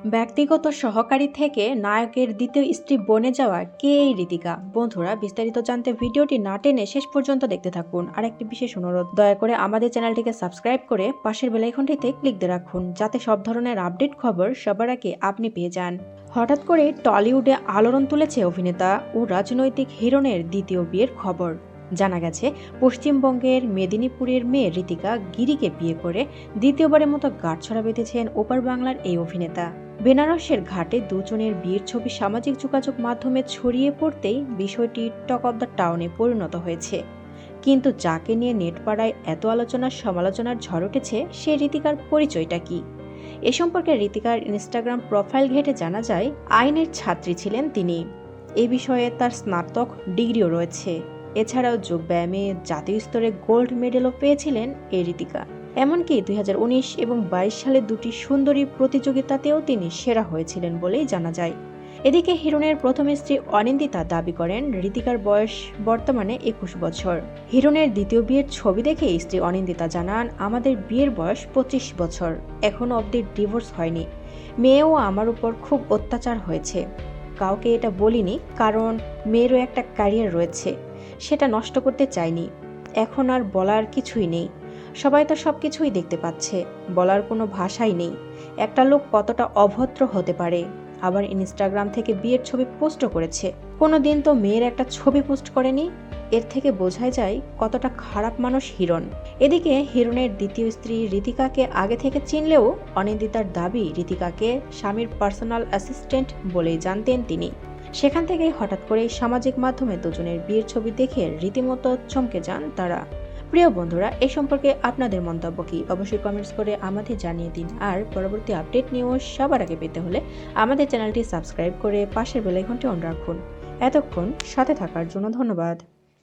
ব্যক্তিগত সহকারী থেকে নায়কের দ্বিতীয় স্ত্রী বনে যাওয়া কে এই ঋতিকা? বন্ধুরা, বিস্তারিত জানতে ভিডিওটি না টেনে শেষ পর্যন্ত দেখতে থাকুন। আর একটি বিশেষ অনুরোধ, দয়া করে আমাদের চ্যানেলটিকে সাবস্ক্রাইব করে পাশের বেল আইকনটিতে ক্লিক দিয়ে রাখুন, যাতে সব ধরনের আপডেট খবর সবার আগে আপনি পেয়ে যান। হঠাৎ করে টলিউডে আলোড়ন তুলেছে অভিনেতা ও রাজনৈতিক হিরণের দ্বিতীয় বিয়ের খবর। জানা গেছে, পশ্চিমবঙ্গের মেদিনীপুরের মেয়ে ঋতিকা গিরিকে বিয়ে করে দ্বিতীয়বারের মতো গাঁটছড়া বেঁধেছেন ওপার বাংলার এই অভিনেতা। বেনারসের ঘাটে দুজনের বিয়ের ছবি সামাজিক যোগাযোগ মাধ্যমে ছড়িয়ে পড়তেই বিষয়টি টক অব দ্য টাউনে পরিণত হয়েছে। কিন্তু যাকে নিয়ে নেটপাড়ায় এত আলোচনার সমালোচনার ঝড় উঠেছে, সে ঋতিকার পরিচয়টা কি? এ সম্পর্কে ঋতিকার ইনস্টাগ্রাম প্রোফাইল ঘেঁটে জানা যায়, আইনের ছাত্রী ছিলেন তিনি। এ বিষয়ে তার স্নাতক ডিগ্রিও রয়েছে। এছাড়াও যোগব্যায়ামে জাতীয় স্তরে গোল্ড মেডেলও পেয়েছিলেন এই ঋতিকা। এমনকি 2019 এবং 22 সালে দুটি সুন্দরী প্রতিযোগিতাতেও তিনি সেরা হয়েছিলেন বলেই জানা যায়। এদিকে হিরণের প্রথম স্ত্রী অনিন্দিতা দাবি করেন, ঋতিকার বয়স বর্তমানে 21 বছর। হিরণের দ্বিতীয় বিয়ের ছবি দেখে স্ত্রী অনিন্দিতা জানান, আমাদের বিয়ের বয়স 25 বছর, এখনো অবধি ডিভোর্স হয়নি। মেয়েও আমার উপর খুব অত্যাচার হয়েছে। কাউকে এটা বলিনি, কারণ মেয়েরও একটা ক্যারিয়ার রয়েছে, সেটা নষ্ট করতে চাইনি। এখন আর বলার কিছুই নেই, সবাই তো সব কিছুই দেখতে পাচ্ছে, বলার কোনো ভাষাই নেই। একটা লোক কতটা অভদ্র হতে পারে। আবার ইনস্টাগ্রাম থেকে বিয়ের ছবি পোস্টও করেছে। কোনো দিন তো মেয়ের একটা ছবি পোস্ট করেনি। এর থেকে বোঝাই যায় কতটা খারাপ মানুষ হিরণ। এদিকে হিরণের দ্বিতীয় স্ত্রী ঋতিকাকে আগে থেকে চিনলেও অনিন্দিতার দাবি, ঋতিকাকে স্বামীর পার্সোনাল অ্যাসিস্ট্যান্ট বলেই জানতেন তিনি। সেখান থেকেই হঠাৎ করেই সামাজিক মাধ্যমে দুজনের বিয়ের ছবি দেখে রীতিমতো চমকে যান তারা। প্রিয় বন্ধুরা, এই সম্পর্কে আপনাদের মন্তব্য কি? অবশ্যই কমেন্টস করে আমাদের জানিয়ে দিন। আর পরবর্তী আপডেট নিউজ সবার আগে পেতে হলে আমাদের চ্যানেলটি সাবস্ক্রাইব করে পাশের বেল আইকনটি অন রাখুন। এতক্ষণ সাথে থাকার জন্য ধন্যবাদ।